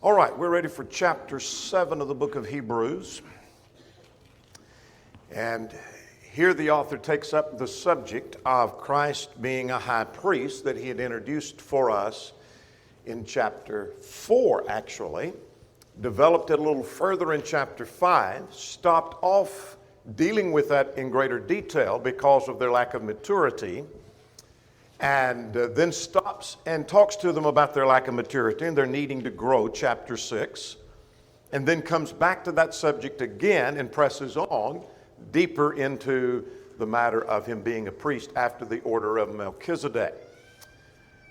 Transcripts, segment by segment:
All right, we're ready for chapter 7 of the book of Hebrews. And here the author takes up the subject of Christ being a high priest that he had introduced for us in chapter 4, actually. Developed it a little further in chapter 5, stopped off dealing with that in greater detail because of their lack of maturity, and then stops and talks to them about their lack of maturity and their needing to grow, chapter 6, and then comes back to that subject again and presses on deeper into the matter of him being a priest after the order of Melchizedek.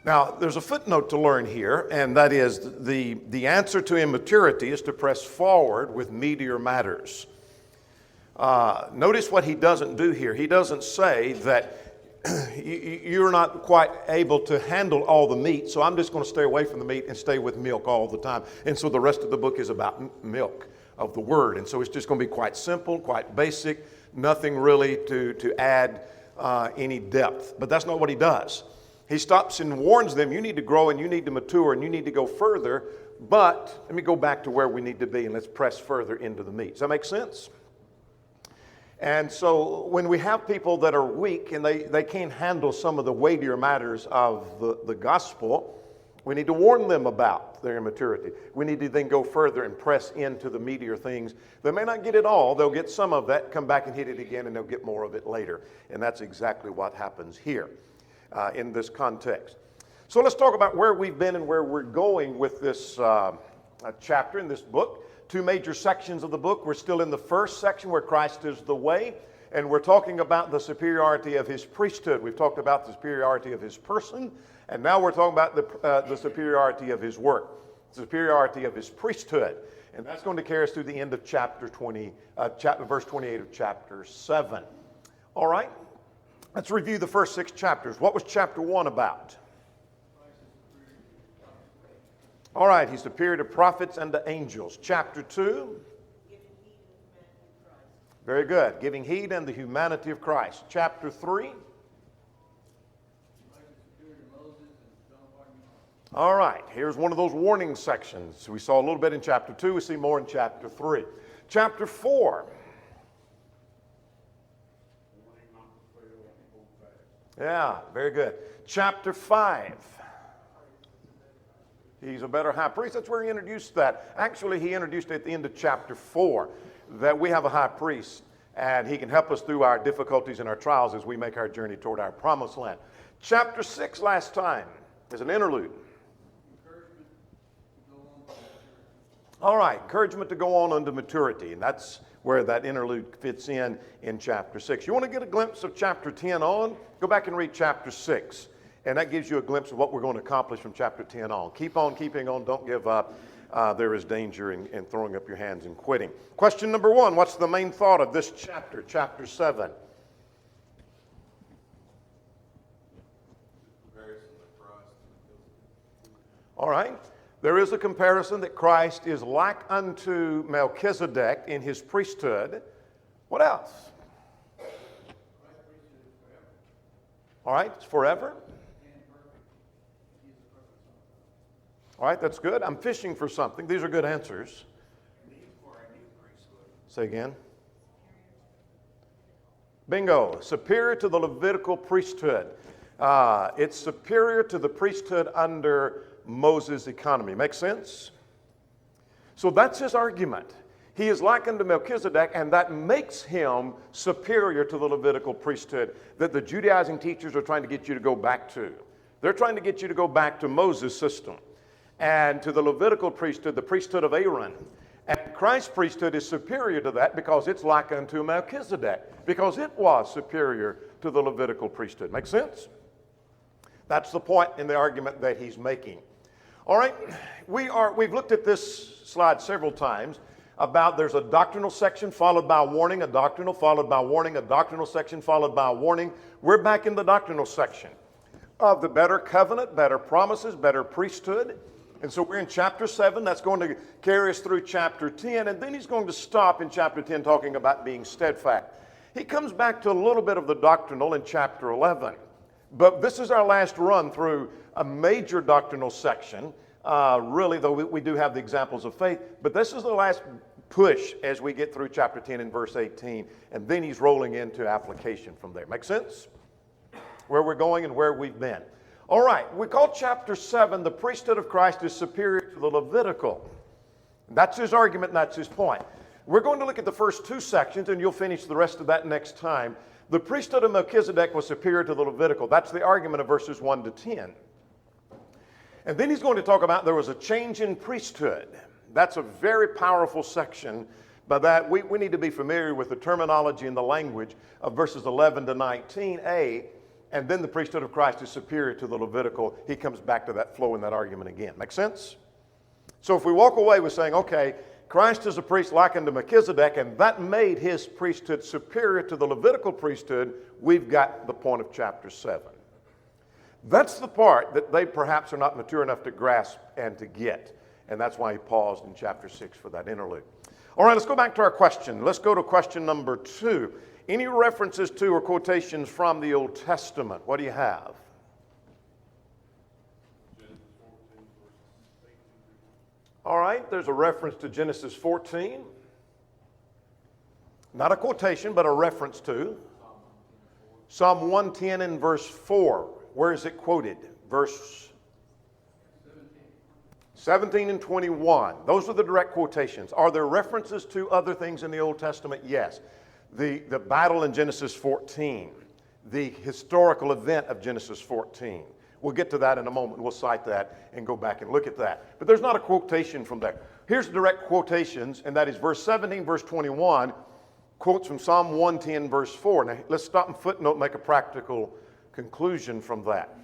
Now, there's a footnote to learn here, and that is the answer to immaturity is to press forward with meatier matters. Notice what he doesn't do here. He doesn't say that you're not quite able to handle all the meat, so I'm just going to stay away from the meat and stay with milk all the time. And so the rest of the book is about milk of the word. And so it's just going to be quite simple, quite basic, nothing really to add any depth. But that's not what he does. He stops and warns them, you need to grow and you need to mature and you need to go further. But let me go back to where we need to be and let's press further into the meat. Does that make sense? And so when we have people that are weak and they can't handle some of the weightier matters of the gospel, we need to warn them about their immaturity. We need to then go further and press into the meatier things. They may not get it all. They'll get some of that, come back and hit it again, and they'll get more of it later. And that's exactly what happens here in this context. So let's talk about where we've been and where we're going with this chapter in this book. Two major sections of the book. We're still in the first section where Christ is the way, and we're talking about the superiority of his priesthood. We've talked about the superiority of his person, and now we're talking about the superiority of his work, the superiority of his priesthood. And that's going to carry us through the end of chapter 20, verse 28 of chapter 7. All right, let's review the first 6 chapters. What was chapter 1 about? All right, he's superior to prophets and to angels. Chapter 2. Very good. Giving heed and the humanity of Christ. Chapter 3. All right, here's one of those warning sections. We saw a little bit in chapter 2. We see more in chapter 3. Chapter 4. Yeah, very good. Chapter 5. He's a better high priest. That's where he introduced that. Actually, he introduced it at the end of chapter 4, that we have a high priest, and he can help us through our difficulties and our trials as we make our journey toward our promised land. Chapter 6 last time is an interlude. All right, encouragement to go on unto maturity, and that's where that interlude fits in chapter 6. You want to get a glimpse of chapter 10 on? Go back and read chapter 6. And that gives you a glimpse of what we're going to accomplish from chapter 10 on. Keep on keeping on. Don't give up. There is danger in throwing up your hands and quitting. Question number 1. What's the main thought of this chapter, chapter 7? All right. There is a comparison that Christ is like unto Melchizedek in his priesthood. What else? All right. It's forever. All right, that's good. I'm fishing for something. These are good answers. Say again. Bingo. Superior to the Levitical priesthood. It's superior to the priesthood under Moses' economy. Make sense? So that's his argument. He is like unto Melchizedek, and that makes him superior to the Levitical priesthood that the Judaizing teachers are trying to get you to go back to. They're trying to get you to go back to Moses' system and to the Levitical priesthood, the priesthood of Aaron. And Christ's priesthood is superior to that because it's like unto Melchizedek, because it was superior to the Levitical priesthood. Make sense? That's the point in the argument that he's making. All right, we've looked at this slide several times about there's a doctrinal section followed by a warning, a doctrinal followed by a warning, a doctrinal section followed by a warning. We're back in the doctrinal section of the better covenant, better promises, better priesthood. And so we're in chapter 7. That's going to carry us through chapter 10. And then he's going to stop in chapter 10 talking about being steadfast. He comes back to a little bit of the doctrinal in chapter 11. But this is our last run through a major doctrinal section really, though we do have the examples of faith, but this is the last push as we get through chapter 10 and verse 18, and then he's rolling into application from there. Make sense? Where we're going and where we've been. All right, we call chapter 7, the priesthood of Christ is superior to the Levitical. That's his argument and that's his point. We're going to look at the first two sections, and you'll finish the rest of that next time. The priesthood of Melchizedek was superior to the Levitical. That's the argument of verses 1 to 10. And then he's going to talk about there was a change in priesthood. That's a very powerful section. By that, we need to be familiar with the terminology and the language of verses 11 to 19a, and then the priesthood of Christ is superior to the Levitical. He comes back to that flow in that argument again. Make sense? So if we walk away with saying, okay, Christ is a priest like unto Melchizedek, and that made his priesthood superior to the Levitical priesthood, we've got the point of chapter 7. That's the part that they perhaps are not mature enough to grasp and to get. And that's why he paused in chapter 6 for that interlude. All right, let's go back to our question. Let's go to question number 2. Any references to or quotations from the Old Testament? What do you have? All right, there's a reference to Genesis 14. Not a quotation, but a reference to Psalm 110 and verse 4. Where is it quoted? Verse 17 and 21. Those are the direct quotations. Are there references to other things in the Old Testament? Yes. The battle in Genesis 14, the historical event of Genesis 14. We'll get to that in a moment. We'll cite that and go back and look at that. But there's not a quotation from there. Here's direct quotations, and that is verse 17, verse 21, quotes from Psalm 110, verse 4. Now, let's stop and footnote and make a practical conclusion from that.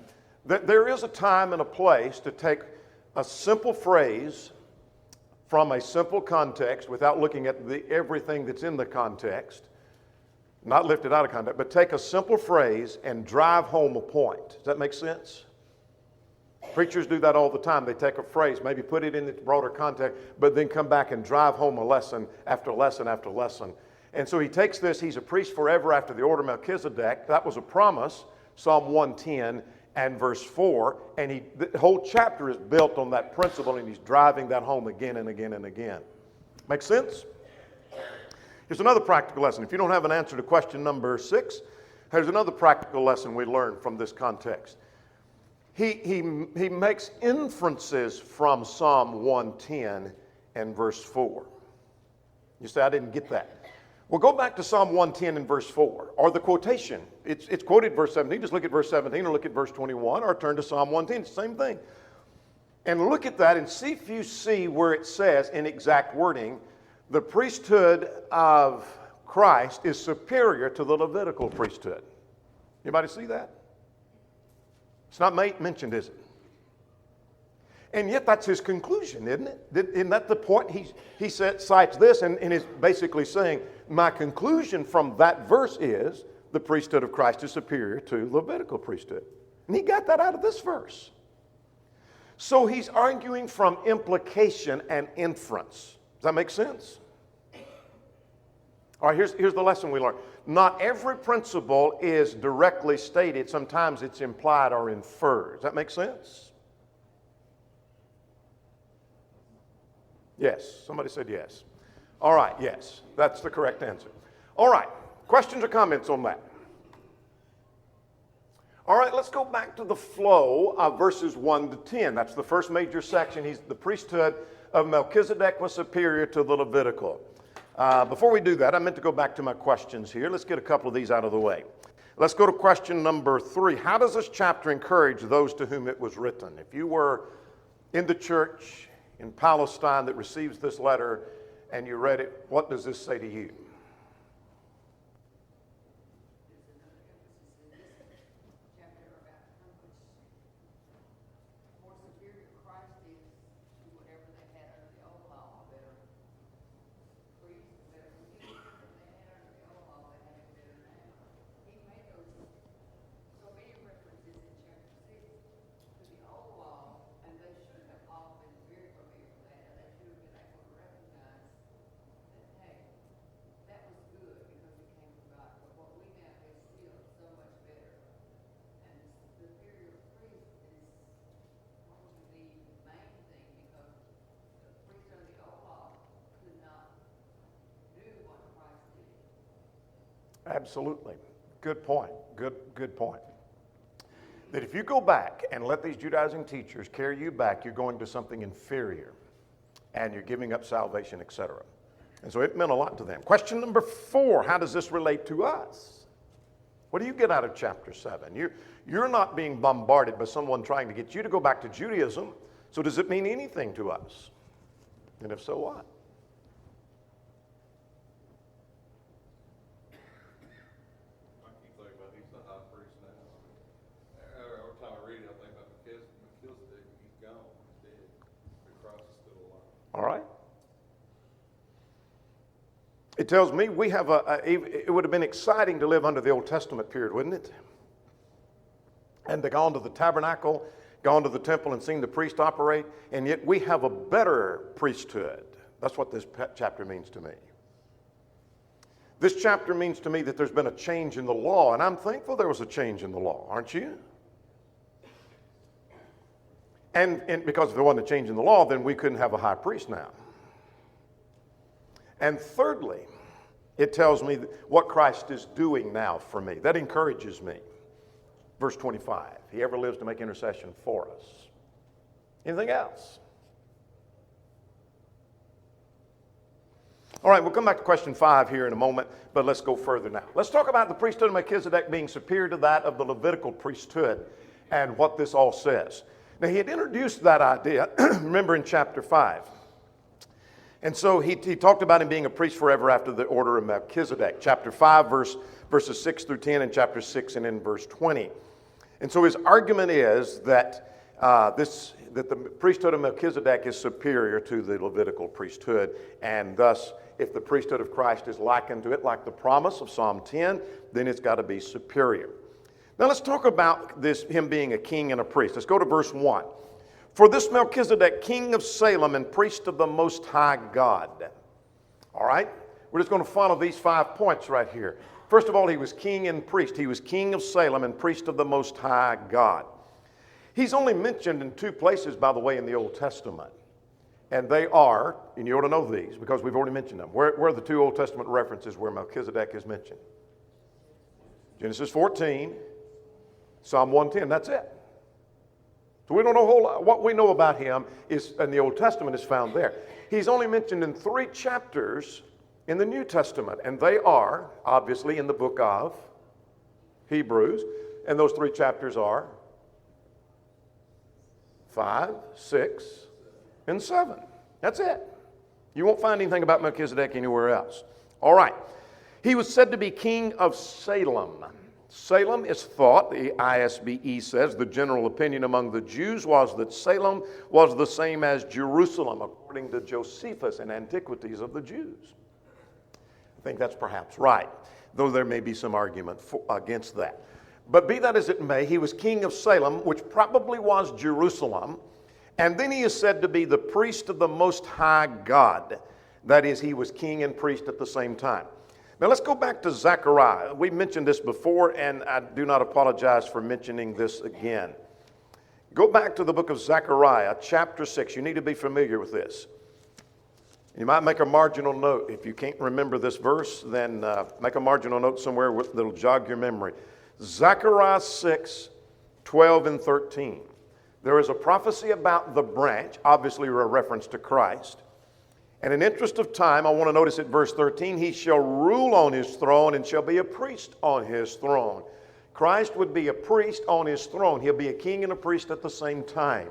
That there is a time and a place to take a simple phrase from a simple context without looking at everything that's in the context, not lift it out of context, but take a simple phrase and drive home a point. Does that make sense? Preachers do that all the time. They take a phrase, maybe put it in its broader context, but then come back and drive home a lesson after lesson after lesson. And so he takes this, he's a priest forever after the order of Melchizedek. That was a promise, Psalm 110 and verse 4. And the whole chapter is built on that principle, and he's driving that home again and again and again. Make sense? Here's another practical lesson. If you don't have an answer to question number 6, here's another practical lesson we learn from this context. He makes inferences from Psalm 110 and verse 4. You say, I didn't get that. Well, go back to Psalm 110 and verse 4, or the quotation. It's quoted verse 17. Just look at verse 17 or look at verse 21 or turn to Psalm 110. It's the same thing. And look at that and see if you see where it says in exact wording, the priesthood of Christ is superior to the Levitical priesthood. Anybody see that? It's not mentioned, is it? And yet that's his conclusion, isn't it? Isn't that the point? He cites this and is basically saying, my conclusion from that verse is the priesthood of Christ is superior to Levitical priesthood. And he got that out of this verse. So he's arguing from implication and inference. Does that make sense? All right, here's the lesson we learned. Not every principle is directly stated. Sometimes it's implied or inferred. Does that make sense? Yes. Somebody said yes. All right, yes. That's the correct answer. All right. Questions or comments on that? All right, let's go back to the flow of verses 1 to 10. That's the first major section. The priesthood of Melchizedek was superior to the Levitical. Before we do that, I meant to go back to my questions here. Let's get a couple of these out of the way. Let's go to question number 3. How does this chapter encourage those to whom it was written? If you were in the church in Palestine that receives this letter and you read it, what does this say to you? Absolutely. Good point. Good point. That if you go back and let these Judaizing teachers carry you back, you're going to something inferior, and you're giving up salvation, etc. And so it meant a lot to them. Question number 4, how does this relate to us? What do you get out of chapter 7? You're not being bombarded by someone trying to get you to go back to Judaism, so does it mean anything to us? And if so, what? I keep thinking about he's the high priest now. Every time I read it, I think about Melchizedek. He's gone. He's dead. But Christ is still alive. All right. It tells me we have it would have been exciting to live under the Old Testament period, wouldn't it? And to go into the tabernacle, gone to the temple and seen the priest operate, and yet we have a better priesthood. That's what this chapter means to me. This chapter means to me that there's been a change in the law, and I'm thankful there was a change in the law, aren't you? And because if there wasn't a change in the law, then we couldn't have a high priest now. And thirdly, it tells me what Christ is doing now for me. That encourages me. Verse 25, he ever lives to make intercession for us. Anything else? All right, we'll come back to question 5 here in a moment, but let's go further now. Let's talk about the priesthood of Melchizedek being superior to that of the Levitical priesthood and what this all says. Now, he had introduced that idea, remember, in chapter 5. And so he talked about him being a priest forever after the order of Melchizedek. Chapter 5, verses 6 through 10, and chapter 6 and in verse 20. And so his argument is that that the priesthood of Melchizedek is superior to the Levitical priesthood, and thus, if the priesthood of Christ is likened to it, like the promise of Psalm 10, then it's got to be superior. Now let's talk about him being a king and a priest. Let's go to verse 1. For this Melchizedek, king of Salem and priest of the Most High God. All right? We're just going to follow these 5 points right here. First of all, he was king and priest. He was king of Salem and priest of the Most High God. He's only mentioned in 2 places, by the way, in the Old Testament. And they are, and you ought to know these because we've already mentioned them. Where are the 2 Old Testament references where Melchizedek is mentioned? Genesis 14, Psalm 110, that's it. So we don't know a whole lot. What we know about him is in the Old Testament is found there. He's only mentioned in 3 chapters in the New Testament, and they are obviously in the book of Hebrews, and those 3 chapters are 5, 6, and 7. That's it. You won't find anything about Melchizedek anywhere else. All right. He was said to be king of Salem. Salem is thought, the ISBE says, the general opinion among the Jews was that Salem was the same as Jerusalem, according to Josephus in Antiquities of the Jews. I think that's perhaps right, though there may be some argument against that. But be that as it may, he was king of Salem, which probably was Jerusalem, and then he is said to be the priest of the Most High God. That is, he was king and priest at the same time. Now let's go back to Zechariah. We mentioned this before, and I do not apologize for mentioning this again. Go back to the book of Zechariah, chapter 6. You need to be familiar with this. You might make a marginal note. If you can't remember this verse, then make a marginal note somewhere that'll jog your memory. Zechariah 6, 12 and 13. There is a prophecy about the branch, obviously a reference to Christ. And in interest of time, I want to notice at verse 13, he shall rule on his throne and shall be a priest on his throne. Christ would be a priest on his throne. He'll be a king and a priest at the same time.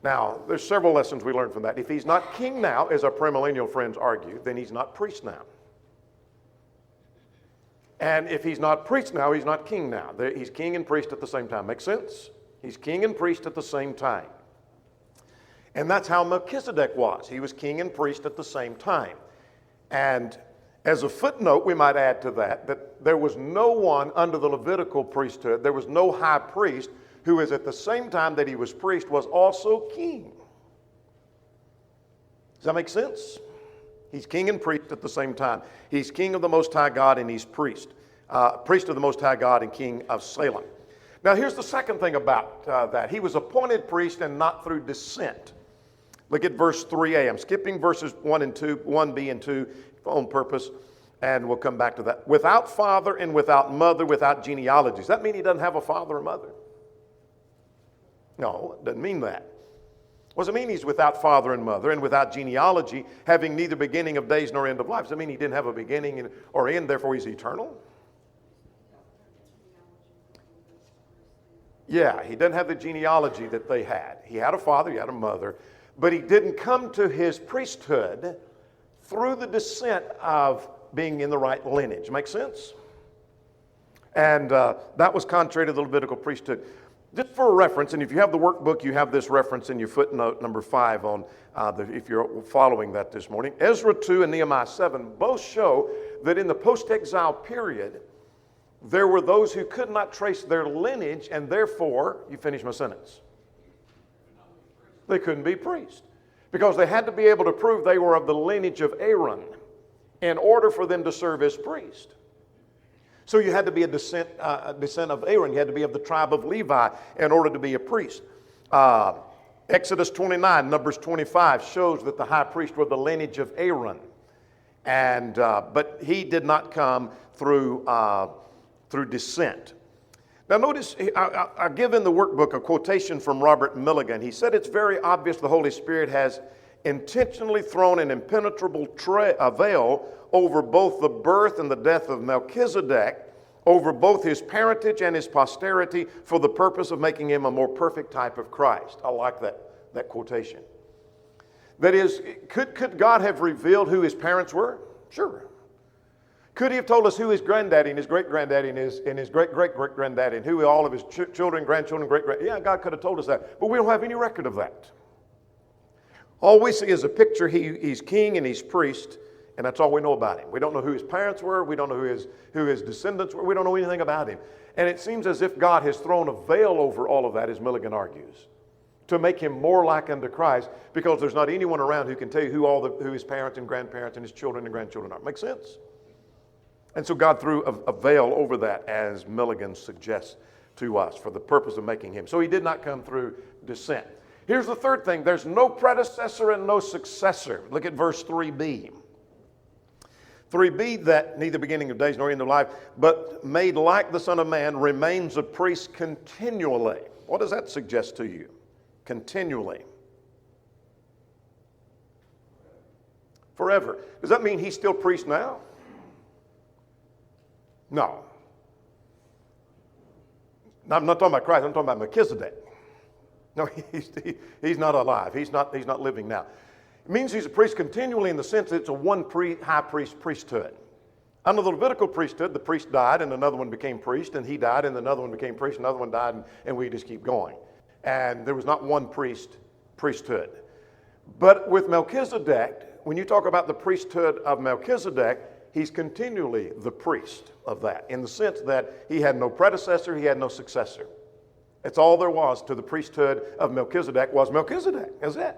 Now, there's several lessons we learn from that. If he's not king now, as our premillennial friends argue, then he's not priest now. And if he's not priest now, he's not king now. He's king and priest at the same time. Make sense? He's king and priest at the same time. And that's how Melchizedek was. He was king and priest at the same time. And as a footnote, we might add to that there was no one under the Levitical priesthood, there was no high priest who is at the same time that he was priest was also king. Does that make sense? He's king and priest at the same time. He's king of the Most High God and he's priest. Priest of the Most High God and king of Salem. Now here's the second thing about that. He was appointed priest and not through descent. Look at verse 3a. I'm skipping verses 1 and 2, 1b and 2 on purpose. And we'll come back to that. Without father and without mother, without genealogy. Does that mean he doesn't have a father or mother? No, it doesn't mean that. What does it mean he's without father and mother and without genealogy, having neither beginning of days nor end of life? Does that mean he didn't have a beginning or end, therefore he's eternal? Yeah, he doesn't have the genealogy that they had. He had a father, he had a mother, but he didn't come to his priesthood through the descent of being in the right lineage. Make sense? And that was contrary to the Levitical priesthood. Just for a reference, and if you have the workbook, you have this reference in your footnote number 5 on if you're following that this morning. Ezra 2 and Nehemiah 7 both show that in the post-exile period, there were those who could not trace their lineage, and therefore, you finish my sentence, they couldn't be priests. Because they had to be able to prove they were of the lineage of Aaron in order for them to serve as priest. So you had to be a descent of Aaron. You had to be of the tribe of Levi in order to be a priest. Exodus 29, Numbers 25 shows that the high priest were the lineage of Aaron. But he did not come through descent. Now notice, I give in the workbook a quotation from Robert Milligan. He said, it's very obvious the Holy Spirit has intentionally thrown an impenetrable veil over both the birth and the death of Melchizedek, over both his parentage and his posterity, for the purpose of making him a more perfect type of Christ. I like that quotation. That is, could God have revealed who his parents were? Sure. Could he have told us who his granddaddy and his great-granddaddy and his great-great-great-granddaddy and who all of his children, grandchildren, great-grand... Yeah, God could have told us that. But we don't have any record of that. All we see is a picture. He's king and he's priest, and that's all we know about him. We don't know who his parents were. We don't know who his descendants were. We don't know anything about him. And it seems as if God has thrown a veil over all of that, as Milligan argues, to make him more like unto Christ, because there's not anyone around who can tell you who his parents and grandparents and his children and grandchildren are. Make sense? And so God threw a veil over that, as Milligan suggests to us, for the purpose of making him. So he did not come through descent. Here's the third thing. There's no predecessor and no successor. Look at verse 3b. 3b, that neither beginning of days nor end of life, but made like the Son of Man, remains a priest continually. What does that suggest to you? Continually. Forever. Does that mean he's still priest now? No. I'm not talking about Christ. I'm talking about Melchizedek. No, he's not alive. He's not living now. It means he's a priest continually in the sense that it's a one high priest priesthood. Under the Levitical priesthood, the priest died and another one became priest, and he died and another one became priest, another one died, and we just keep going. And there was not one priesthood. But with Melchizedek, when you talk about the priesthood of Melchizedek, he's continually the priest of that, in the sense that he had no predecessor, he had no successor. That's all there was to the priesthood of Melchizedek, was Melchizedek. That's it.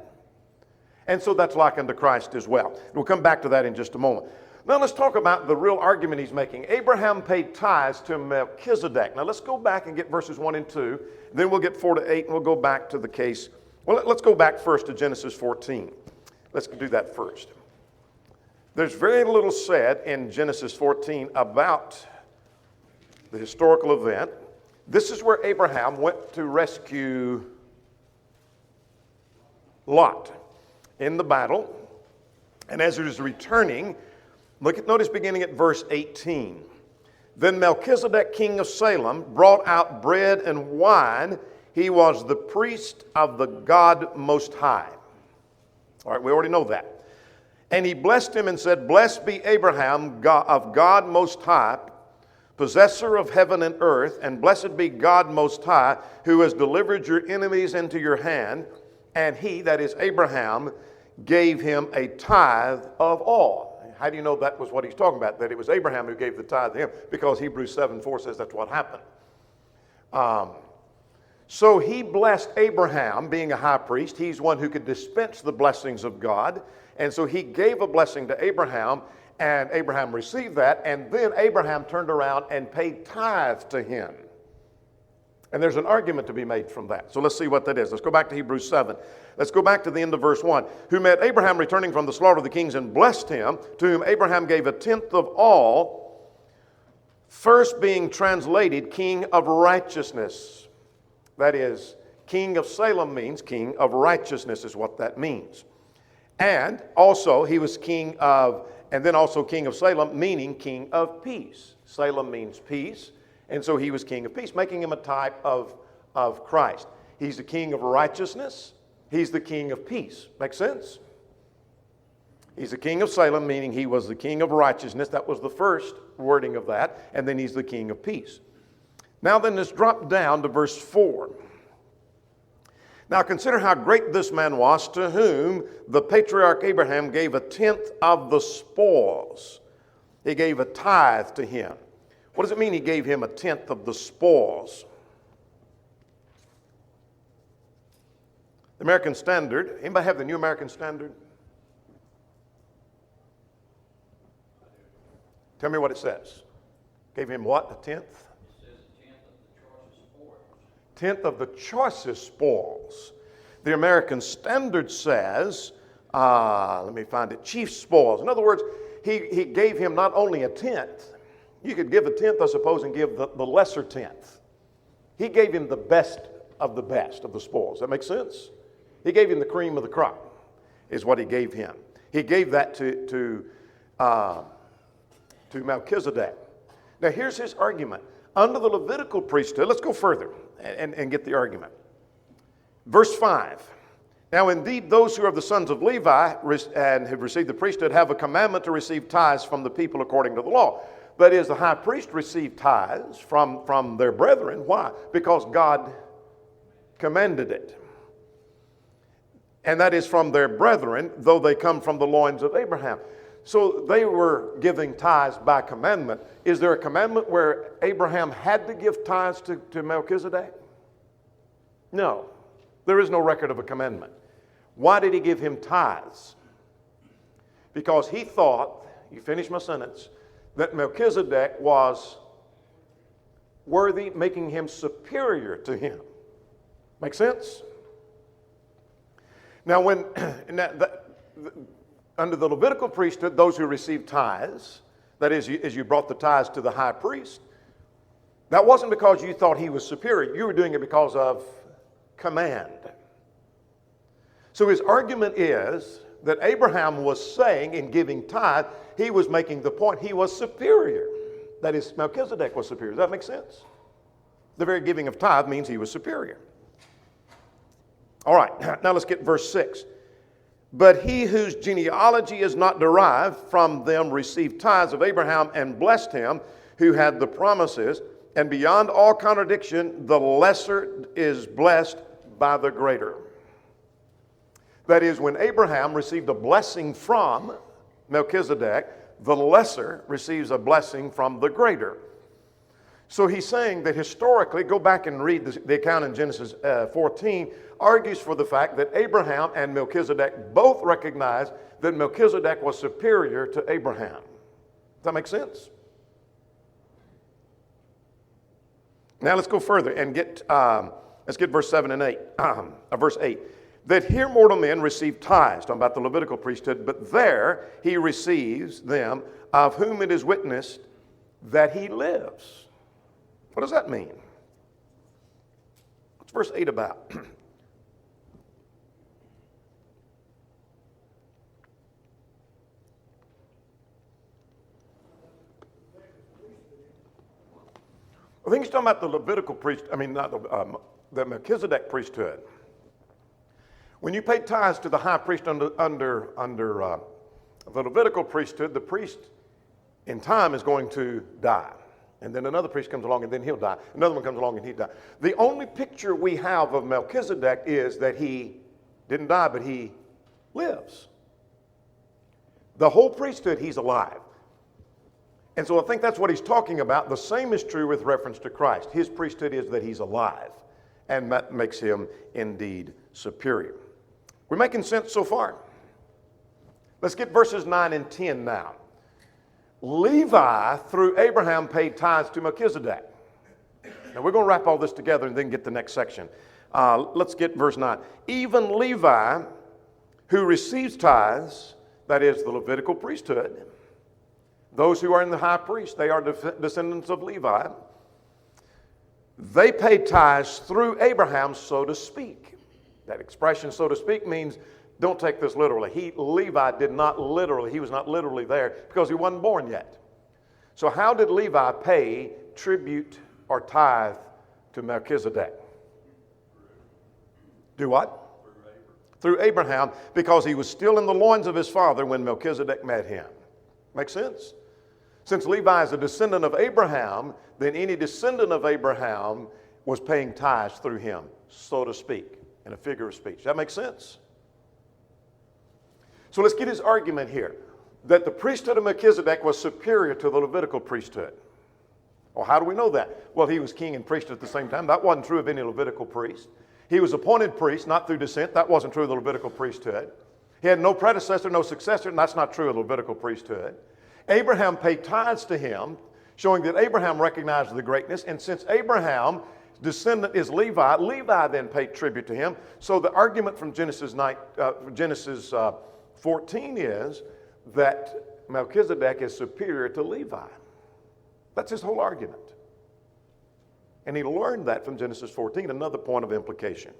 And so that's like unto Christ as well. We'll come back to that in just a moment. Now let's talk about the real argument he's making. Abraham paid tithes to Melchizedek. Now let's go back and get verses 1 and 2. Then we'll get 4 to 8, and we'll go back to the case. Well, let's go back first to Genesis 14. Let's do that first. There's very little said in Genesis 14 about the historical event. This is where Abraham went to rescue Lot in the battle. And as he was returning, notice beginning at verse 18. Then Melchizedek, king of Salem, brought out bread and wine. He was the priest of the God Most High. All right, we already know that. And he blessed him and said, Blessed be Abraham of God Most High, possessor of heaven and earth, and blessed be God Most High, who has delivered your enemies into your hand. And he, that is Abraham, gave him a tithe of all. How do you know that was what he's talking about? That it was Abraham who gave the tithe to him? Because Hebrews 7:4 says that's what happened. So he blessed Abraham, being a high priest. He's one who could dispense the blessings of God. And so he gave a blessing to Abraham, and Abraham received that, and then Abraham turned around and paid tithe to him. And there's an argument to be made from that. So let's see what that is. Let's go back to Hebrews 7. Let's go back to the end of verse 1. Who met Abraham returning from the slaughter of the kings and blessed him, to whom Abraham gave a tenth of all, first being translated king of righteousness. That is, king of Salem means king of righteousness is what that means. And also he was king of, and then also king of Salem, meaning king of peace. Salem means peace. And so he was king of peace, making him a type of Christ. He's the king of righteousness. He's the king of peace. Make sense? He's the king of Salem, meaning he was the king of righteousness. That was the first wording of that. And then he's the king of peace. Now then, let's drop down to verse 4. Now consider how great this man was, to whom the patriarch Abraham gave a tenth of the spoils. He gave a tithe to him. What does it mean he gave him a tenth of the spoils? The American Standard. Anybody have the New American Standard? Tell me what it says. Gave him what? A tenth? It says a tenth of the choicest spoils. Tenth of the choicest spoils. The American Standard says, let me find it, chief spoils. In other words, he gave him not only a tenth. You could give a tenth, I suppose, and give the lesser tenth. He gave him the best of the spoils. That makes sense? He gave him the cream of the crop, is what he gave him. He gave that to Melchizedek. Now, here's his argument. Under the Levitical priesthood, let's go further and get the argument. Verse 5. Now, indeed, those who are the sons of Levi and have received the priesthood have a commandment to receive tithes from the people according to the law. That is, the high priest received tithes from their brethren. Why? Because God commanded it. And that is from their brethren, though they come from the loins of Abraham. So they were giving tithes by commandment. Is there a commandment where Abraham had to give tithes to Melchizedek? No. There is no record of a commandment. Why did he give him tithes? Because he thought, you finish my sentence, that Melchizedek was worthy, making him superior to him. Make sense? Now, under the Levitical priesthood, those who received tithes, that is, as you brought the tithes to the high priest, that wasn't because you thought he was superior. You were doing it because of command. So his argument is that Abraham was saying in giving tithe, he was making the point he was superior. That is, Melchizedek was superior. Does that make sense? The very giving of tithe means he was superior. All right, now let's get verse 6. But he whose genealogy is not derived from them received tithes of Abraham and blessed him who had the promises, and beyond all contradiction, the lesser is blessed by the greater. That is, when Abraham received a blessing from Melchizedek, the lesser receives a blessing from the greater. So he's saying that historically, go back and read the account in Genesis 14, argues for the fact that Abraham and Melchizedek both recognized that Melchizedek was superior to Abraham. Does that make sense? Now let's go further and get verse 7 and 8. Verse 8. That here mortal men receive tithes, talking about the Levitical priesthood, but there he receives them, of whom it is witnessed that he lives. What does that mean? What's verse 8 about? I think he's talking about the Levitical priesthood, the Melchizedek priesthood. When you pay tithes to the high priest under the Levitical priesthood, the priest in time is going to die. And then another priest comes along and then he'll die. Another one comes along and he'll die. The only picture we have of Melchizedek is that he didn't die, but he lives. The whole priesthood, he's alive. And so I think that's what he's talking about. The same is true with reference to Christ. His priesthood is that he's alive, and that makes him indeed superior. We're making sense so far? Let's get verses 9 and 10 now. Levi, through Abraham, paid tithes to Melchizedek. Now we're going to wrap all this together and then get the next section. Let's get verse 9. Even Levi, who receives tithes, that is the Levitical priesthood, those who are in the high priest, they are descendants of Levi. They paid tithes through Abraham, so to speak. That expression, so to speak, means don't take this literally. Levi did not literally, he was not literally there because he wasn't born yet. So how did Levi pay tribute or tithe to Melchizedek? Do what? Through Abraham, because he was still in the loins of his father when Melchizedek met him. Make sense? Since Levi is a descendant of Abraham, then any descendant of Abraham was paying tithes through him, so to speak, in a figure of speech. That makes sense? So let's get his argument here, that the priesthood of Melchizedek was superior to the Levitical priesthood. Well, how do we know that? Well, he was king and priest at the same time. That wasn't true of any Levitical priest. He was appointed priest, not through descent. That wasn't true of the Levitical priesthood. He had no predecessor, no successor, and that's not true of the Levitical priesthood. Abraham paid tithes to him, showing that Abraham recognized the greatness. And since Abraham's descendant is Levi, Levi then paid tribute to him. So the argument from Genesis 14 is that Melchizedek is superior to Levi. That's his whole argument. And he learned that from Genesis 14, another point of implication.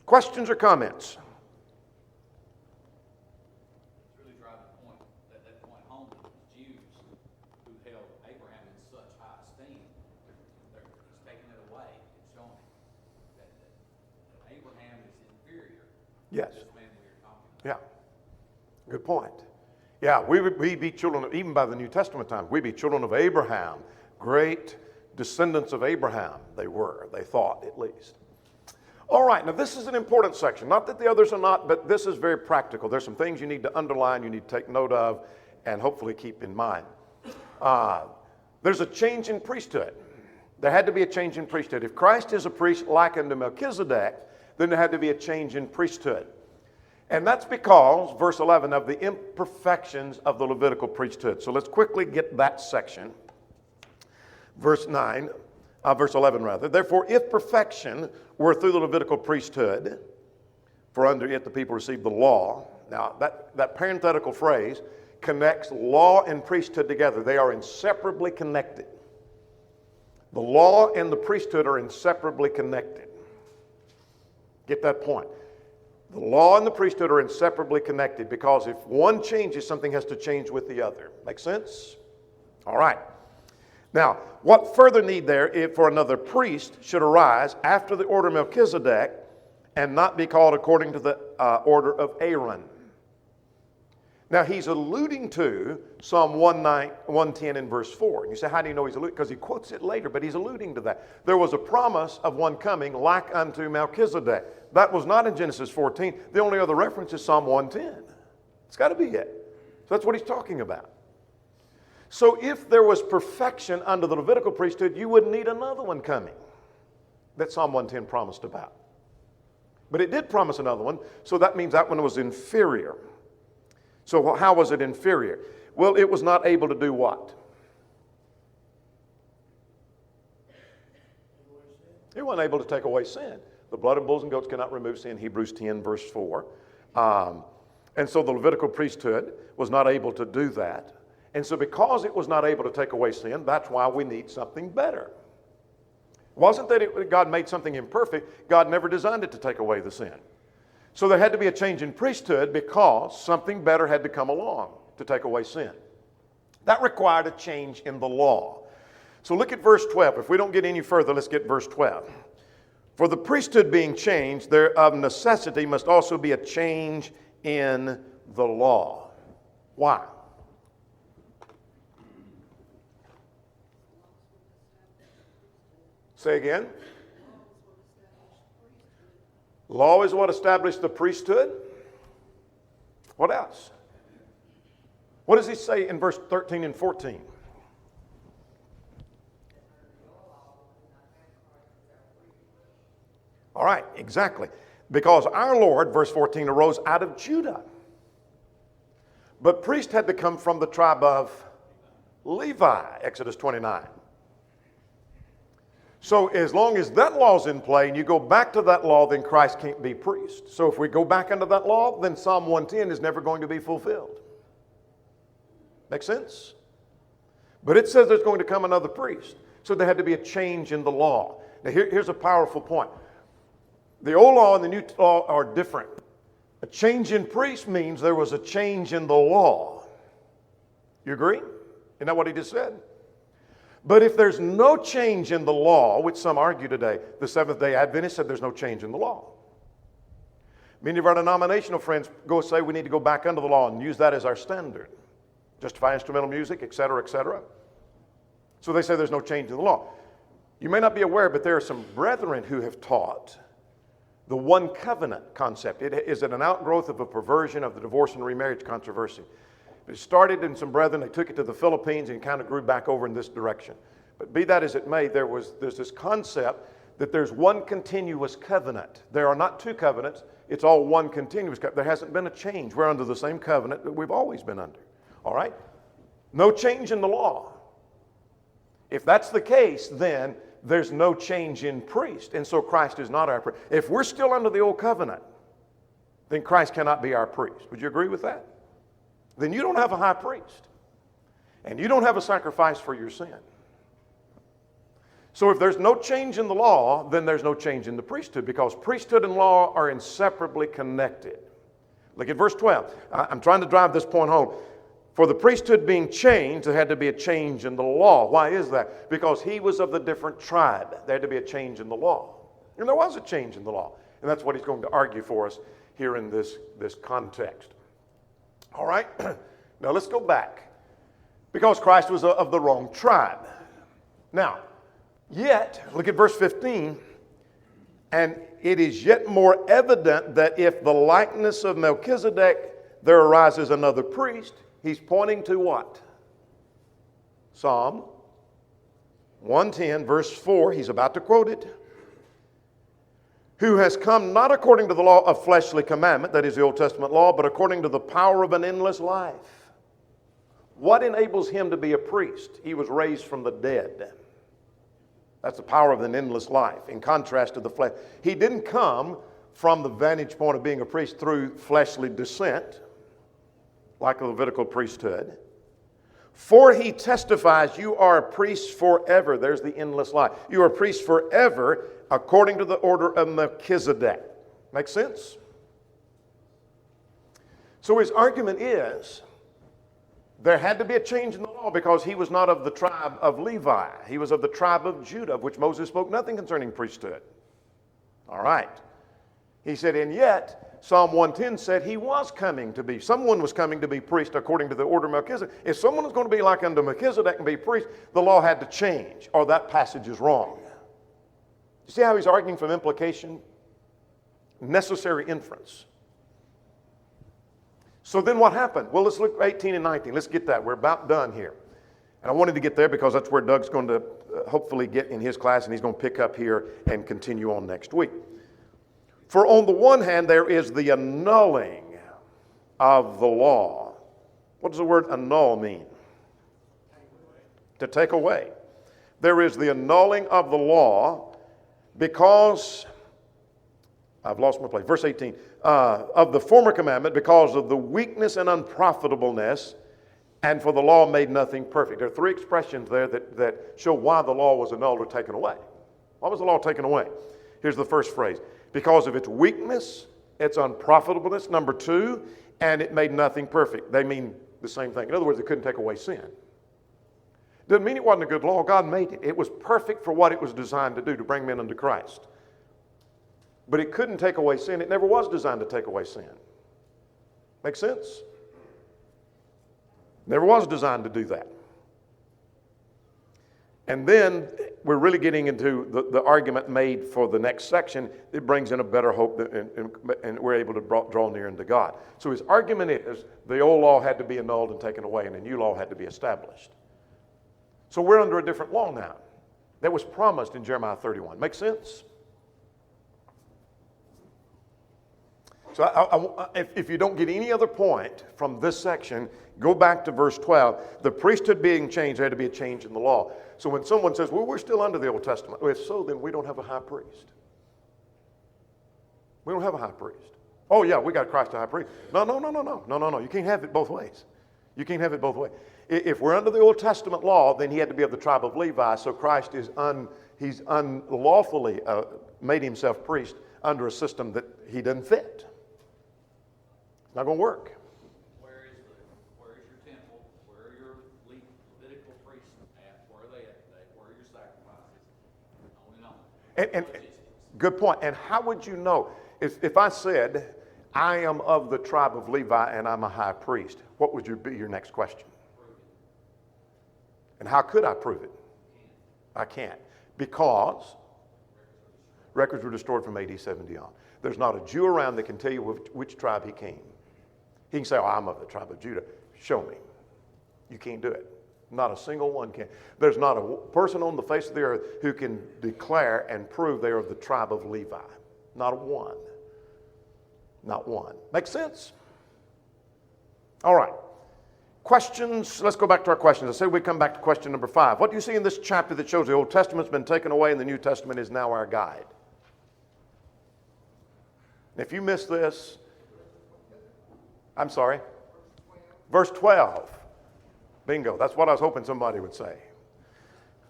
Questions or comments? It's really driving the point, that point home to the Jews who held Abraham in such high esteem. He's taking it away and showing that Abraham is inferior Yes. to this man we are talking about. Yeah. Good point. Yeah, we be children, even by the New Testament time, we be children of Abraham. Great descendants of Abraham they were, they thought at least. All right, now this is an important section. Not that the others are not, but this is very practical. There's some things you need to underline, you need to take note of, and hopefully keep in mind. There's a change in priesthood. There had to be a change in priesthood. If Christ is a priest like unto Melchizedek, then there had to be a change in priesthood. And that's because, verse 11, of the imperfections of the Levitical priesthood. So let's quickly get that section. Verse 11 rather. Therefore, if perfection were through the Levitical priesthood, for under it the people received the law. Now, that parenthetical phrase connects law and priesthood together. They are inseparably connected. The law and the priesthood are inseparably connected. Get that point. The law and the priesthood are inseparably connected because if one changes, something has to change with the other. Make sense? All right. Now, what further need there if for another priest should arise after the order of Melchizedek and not be called according to the order of Aaron? Now, he's alluding to Psalm 110 in verse 4. And you say, how do you know he's alluding? Because he quotes it later, but he's alluding to that. There was a promise of one coming like unto Melchizedek. That was not in Genesis 14. The only other reference is Psalm 110. It's got to be it. So that's what he's talking about. So if there was perfection under the Levitical priesthood, you wouldn't need another one coming that Psalm 110 promised about. But it did promise another one, so that means that one was inferior. So how was it inferior? Well, it was not able to do what? It wasn't able to take away sin. The blood of bulls and goats cannot remove sin, Hebrews 10, verse 4. And so the Levitical priesthood was not able to do that. And so because it was not able to take away sin, that's why we need something better. It wasn't that God made something imperfect. God never designed it to take away the sin. So there had to be a change in priesthood because something better had to come along to take away sin. That required a change in the law. So look at verse 12. If we don't get any further, let's get verse 12. For the priesthood being changed, there of necessity must also be a change in the law. Why? Say again. Law is what established the priesthood. What else? What does he say in verse 13 and 14? All right, exactly. Because our Lord, verse 14, arose out of Judah. But priest had to come from the tribe of Levi, Exodus 29. So as long as that law's in play and you go back to that law, then Christ can't be priest. So if we go back under that law, then Psalm 110 is never going to be fulfilled. Make sense? But it says there's going to come another priest. So there had to be a change in the law. Now here's a powerful point. The old law and the new law are different. A change in priest means there was a change in the law. You agree? Isn't that what he just said? But if there's no change in the law, which some argue today, the Seventh-day Adventists said there's no change in the law. Many of our denominational friends go say we need to go back under the law and use that as our standard. Justify instrumental music, etc., etc. So they say there's no change in the law. You may not be aware, but there are some brethren who have taught the one covenant concept. It is an outgrowth of a perversion of the divorce and remarriage controversy. It started in some brethren, they took it to the Philippines and kind of grew back over in this direction. But be that as it may, there's this concept that there's one continuous covenant. There are not two covenants, it's all one continuous covenant. There hasn't been a change. We're under the same covenant that we've always been under. All right? No change in the law. If that's the case, then there's no change in priest. And so Christ is not our priest. If we're still under the old covenant, then Christ cannot be our priest. Would you agree with that? Then you don't have a high priest. And you don't have a sacrifice for your sin. So if there's no change in the law, then there's no change in the priesthood, because priesthood and law are inseparably connected. Look at verse 12. I'm trying to drive this point home. For the priesthood being changed, there had to be a change in the law. Why is that? Because he was of the different tribe. There had to be a change in the law. And there was a change in the law. And that's what he's going to argue for us here in this context. All right? Now let's go back. Because Christ was of the wrong tribe. Now, yet, look at verse 15. And it is yet more evident that if the likeness of Melchizedek, there arises another priest. He's pointing to what? Psalm 110, verse 4. He's about to quote it. Who has come not according to the law of fleshly commandment, that is the Old Testament law, but according to the power of an endless life. What enables him to be a priest? He was raised from the dead. That's the power of an endless life, in contrast to the flesh. He didn't come from the vantage point of being a priest through fleshly descent, like the Levitical priesthood. For he testifies, you are a priest forever. There's the endless life. You are a priest forever according to the order of Melchizedek. Make sense? So his argument is there had to be a change in the law because he was not of the tribe of Levi. He was of the tribe of Judah, of which Moses spoke nothing concerning priesthood. All right. He said, and yet, Psalm 110 said he was coming to be, someone was coming to be priest according to the order of Melchizedek. If someone was going to be like unto Melchizedek and be priest, the law had to change, or that passage is wrong. You see how he's arguing from implication? Necessary inference. So then what happened? Well, let's look at 18 and 19. Let's get that. We're about done here. And I wanted to get there because that's where Doug's going to hopefully get in his class, and he's going to pick up here and continue on next week. For on the one hand, there is the annulling of the law. What does the word annul mean? To take away. There is the annulling of the law because, I've lost my place, verse 18, of the former commandment because of the weakness and unprofitableness, and for the law made nothing perfect. There are three expressions there that show why the law was annulled or taken away. Why was the law taken away? Here's the first phrase. Because of its weakness, its unprofitableness. Number two, and it made nothing perfect. They mean the same thing. In other words, it couldn't take away sin. Doesn't mean it wasn't a good law. God made it. It was perfect for what it was designed to do, to bring men unto Christ. But it couldn't take away sin. It never was designed to take away sin. Make sense? Never was designed to do that. And then we're really getting into the argument made for the next section. It brings in a better hope, and we're able to draw near unto God. So his argument is the old law had to be annulled and taken away, and a new law had to be established. So we're under a different law now that was promised in Jeremiah 31. Make sense? So if you don't get any other point from this section, go back to verse 12. The priesthood being changed, there had to be a change in the law. So when someone says, well, we're still under the Old Testament, well, if so, then we don't have a high priest. We don't have a high priest. Oh, yeah, we got Christ a high priest. No. You can't have it both ways. You can't have it both ways. If we're under the Old Testament law, then he had to be of the tribe of Levi, so Christ is he's unlawfully made himself priest under a system that he doesn't fit. It's not going to work. Where is your temple? Where are your Levitical priests at? Where are they at today? Where are your sacrifices? On and on. And good point. And how would you know? If I said, I am of the tribe of Levi and I'm a high priest, what would be your next question? And how could I prove it? I can't. Because records were destroyed from AD 70 on. There's not a Jew around that can tell you which tribe he came. He can say, oh, I'm of the tribe of Judah. Show me. You can't do it. Not a single one can. There's not a person on the face of the earth who can declare and prove they are of the tribe of Levi. Not one. Not one. Make sense? All right. Questions. Let's go back to our questions. I said we come back to question number 5. What do you see in this chapter that shows the Old Testament's been taken away and the New Testament is now our guide? If you miss this, I'm sorry. Verse 12. Bingo. That's what I was hoping somebody would say.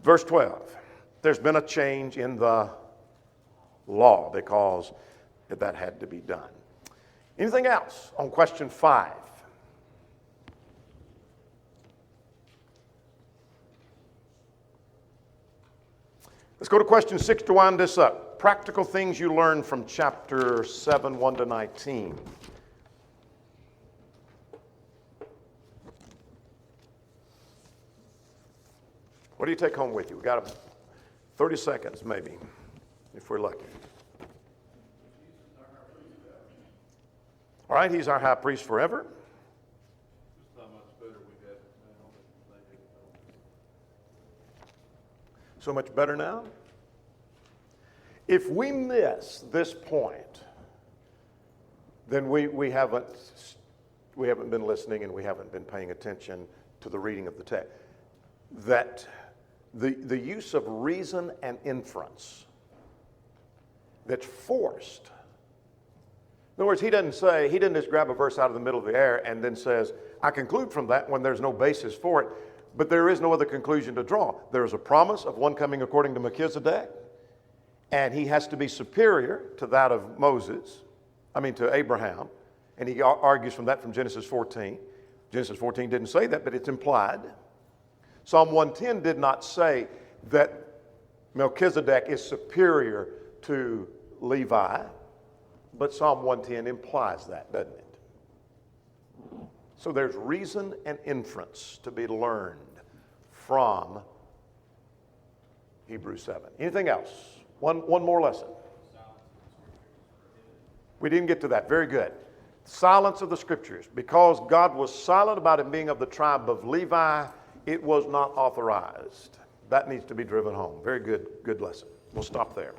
Verse 12. There's been a change in the law because that had to be done. Anything else on question 5? Let's go to question 6 to wind this up. Practical things you learned from chapter 7, 1 to 19. What do you take home with you? We got 30 seconds maybe, if we're lucky. All right, he's our high priest forever. Just how much better we got it now than they did. So much better now. If we miss this point, then we haven't been listening and we haven't been paying attention to the reading of the text. That the use of reason and inference that's forced. In other words, he didn't just grab a verse out of the middle of the air and then says, I conclude from that when there's no basis for it, but there is no other conclusion to draw. There is a promise of one coming according to Melchizedek, and he has to be superior to that of to Abraham, and he argues from that from Genesis 14. Genesis 14 didn't say that, but it's implied. Psalm 110 did not say that Melchizedek is superior to Levi, but Psalm 110 implies that, doesn't it? So there's reason and inference to be learned from Hebrews 7. Anything else? One more lesson. We didn't get to that. Very good. Silence of the Scriptures. Because God was silent about him being of the tribe of Levi, it was not authorized. That needs to be driven home. Very good lesson. We'll stop there.